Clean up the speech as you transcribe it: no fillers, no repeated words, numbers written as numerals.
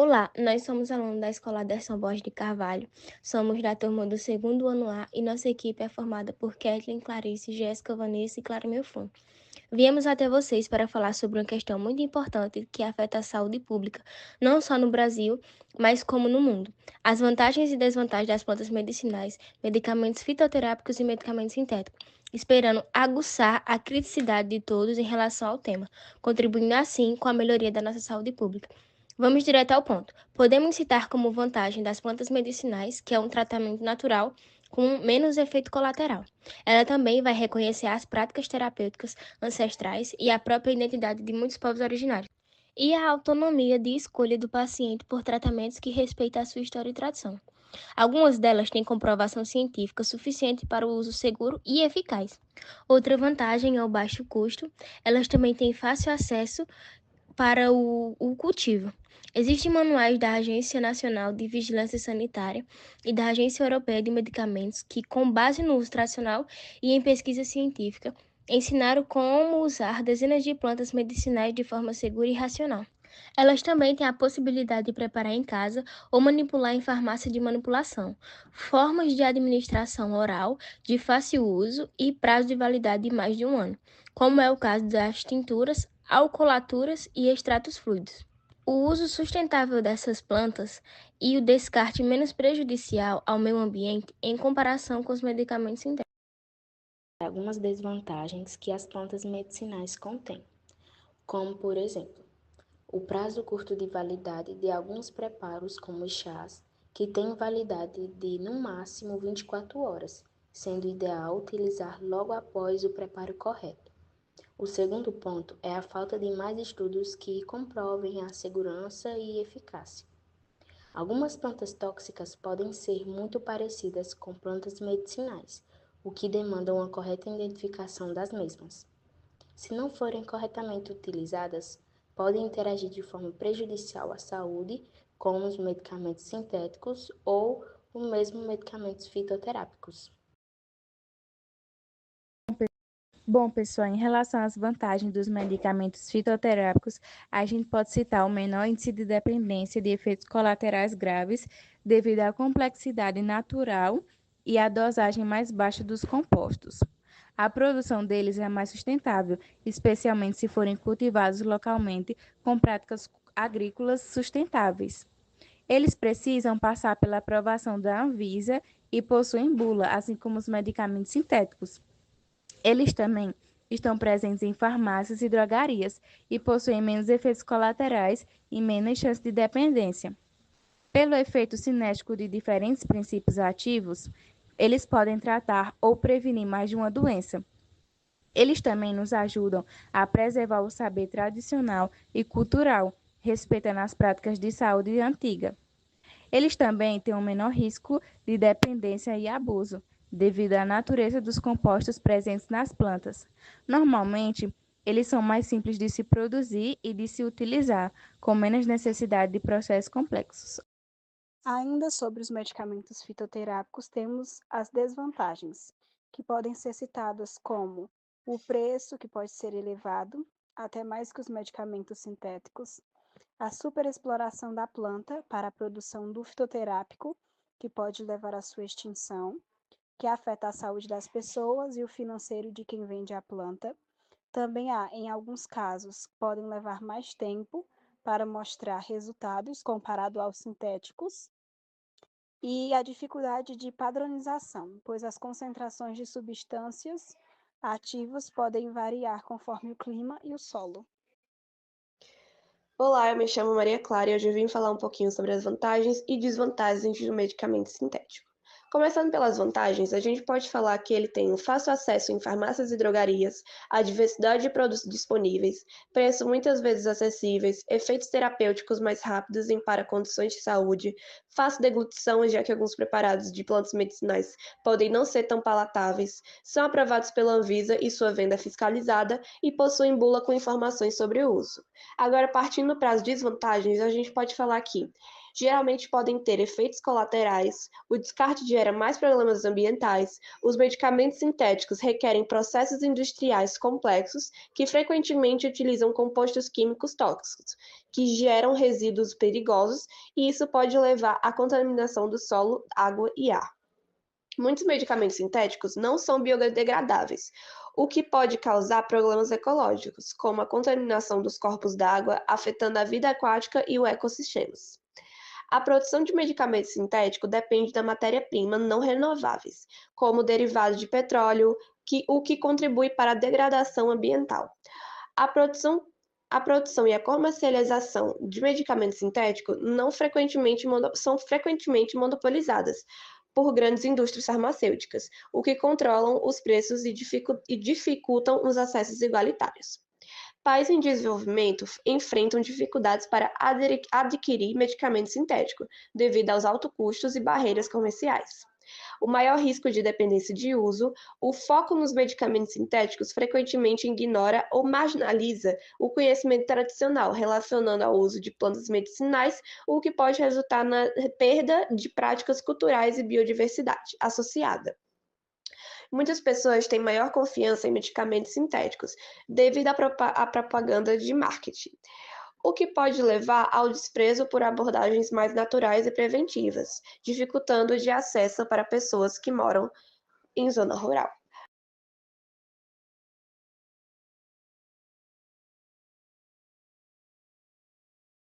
Olá, nós somos alunos da Escola Anderson Borges de Carvalho, somos da turma do segundo ano A e nossa equipe é formada por Kathleen, Clarice, Jéssica, Vanessa e Clara Melfon. Viemos até vocês para falar sobre uma questão muito importante que afeta a saúde pública, não só no Brasil, mas como no mundo. As vantagens e desvantagens das plantas medicinais, medicamentos fitoterápicos e medicamentos sintéticos, esperando aguçar a criticidade de todos em relação ao tema, contribuindo assim com a melhoria da nossa saúde pública. Vamos direto ao ponto. Podemos citar como vantagem das plantas medicinais, que é um tratamento natural com menos efeito colateral. Ela também vai reconhecer as práticas terapêuticas ancestrais e a própria identidade de muitos povos originários. E a autonomia de escolha do paciente por tratamentos que respeitam a sua história e tradição. Algumas delas têm comprovação científica suficiente para o uso seguro e eficaz. Outra vantagem é o baixo custo. Elas também têm fácil acesso para o cultivo. Existem manuais da Agência Nacional de Vigilância Sanitária e da Agência Europeia de Medicamentos que, com base no uso tradicional e em pesquisa científica, ensinaram como usar dezenas de plantas medicinais de forma segura e racional. Elas também têm a possibilidade de preparar em casa ou manipular em farmácia de manipulação, formas de administração oral de fácil uso e prazo de validade de mais de um ano, como é o caso das tinturas, alcoolaturas e extratos fluidos. O uso sustentável dessas plantas e o descarte menos prejudicial ao meio ambiente em comparação com os medicamentos sintéticos. Algumas desvantagens que as plantas medicinais contêm, como, por exemplo, o prazo curto de validade de alguns preparos, como os chás, que têm validade de no máximo 24 horas, sendo ideal utilizar logo após o preparo correto. O segundo ponto é a falta de mais estudos que comprovem a segurança e eficácia. Algumas plantas tóxicas podem ser muito parecidas com plantas medicinais, o que demanda uma correta identificação das mesmas. Se não forem corretamente utilizadas, podem interagir de forma prejudicial à saúde, como os medicamentos sintéticos ou o mesmo medicamentos fitoterápicos. Bom, pessoal, em relação às vantagens dos medicamentos fitoterápicos, a gente pode citar o menor índice de dependência de efeitos colaterais graves devido à complexidade natural e à dosagem mais baixa dos compostos. A produção deles é mais sustentável, especialmente se forem cultivados localmente com práticas agrícolas sustentáveis. Eles precisam passar pela aprovação da Anvisa e possuem bula, assim como os medicamentos sintéticos. Eles também estão presentes em farmácias e drogarias e possuem menos efeitos colaterais e menos chance de dependência. Pelo efeito cinético de diferentes princípios ativos, eles podem tratar ou prevenir mais de uma doença. Eles também nos ajudam a preservar o saber tradicional e cultural, respeitando as práticas de saúde antiga. Eles também têm um menor risco de dependência e abuso, devido à natureza dos compostos presentes nas plantas. Normalmente, eles são mais simples de se produzir e de se utilizar, com menos necessidade de processos complexos. Ainda sobre os medicamentos fitoterápicos, temos as desvantagens, que podem ser citadas como o preço, que pode ser elevado, até mais que os medicamentos sintéticos, a superexploração da planta para a produção do fitoterápico, que pode levar à sua extinção, que afeta a saúde das pessoas e o financeiro de quem vende a planta. Também há, em alguns casos, podem levar mais tempo para mostrar resultados comparado aos sintéticos, e a dificuldade de padronização, pois as concentrações de substâncias ativas podem variar conforme o clima e o solo. Olá, eu me chamo Maria Clara e hoje eu vim falar um pouquinho sobre as vantagens e desvantagens do medicamento sintético. Começando pelas vantagens, a gente pode falar que ele tem um fácil acesso em farmácias e drogarias, a diversidade de produtos disponíveis, preços muitas vezes acessíveis, efeitos terapêuticos mais rápidos em para condições de saúde, fácil deglutição, já que alguns preparados de plantas medicinais podem não ser tão palatáveis, são aprovados pela Anvisa e sua venda é fiscalizada e possuem bula com informações sobre o uso. Agora, partindo para as desvantagens, a gente pode falar que geralmente podem ter efeitos colaterais, o descarte gera mais problemas ambientais, os medicamentos sintéticos requerem processos industriais complexos que frequentemente utilizam compostos químicos tóxicos, que geram resíduos perigosos, e isso pode levar à contaminação do solo, água e ar. Muitos medicamentos sintéticos não são biodegradáveis, o que pode causar problemas ecológicos, como a contaminação dos corpos d'água, afetando a vida aquática e os ecossistemas. A produção de medicamento sintético depende da matéria-prima não renováveis, como derivados de petróleo, o que contribui para a degradação ambiental. A produção e a comercialização de medicamentos sintéticos são frequentemente monopolizadas por grandes indústrias farmacêuticas, o que controlam os preços e dificultam os acessos igualitários. Países em desenvolvimento enfrentam dificuldades para adquirir medicamentos sintéticos, devido aos altos custos e barreiras comerciais. O maior risco de dependência de uso, o foco nos medicamentos sintéticos frequentemente ignora ou marginaliza o conhecimento tradicional relacionando ao uso de plantas medicinais, o que pode resultar na perda de práticas culturais e biodiversidade associada. Muitas pessoas têm maior confiança em medicamentos sintéticos devido à propaganda de marketing, o que pode levar ao desprezo por abordagens mais naturais e preventivas, dificultando de acesso para pessoas que moram em zona rural.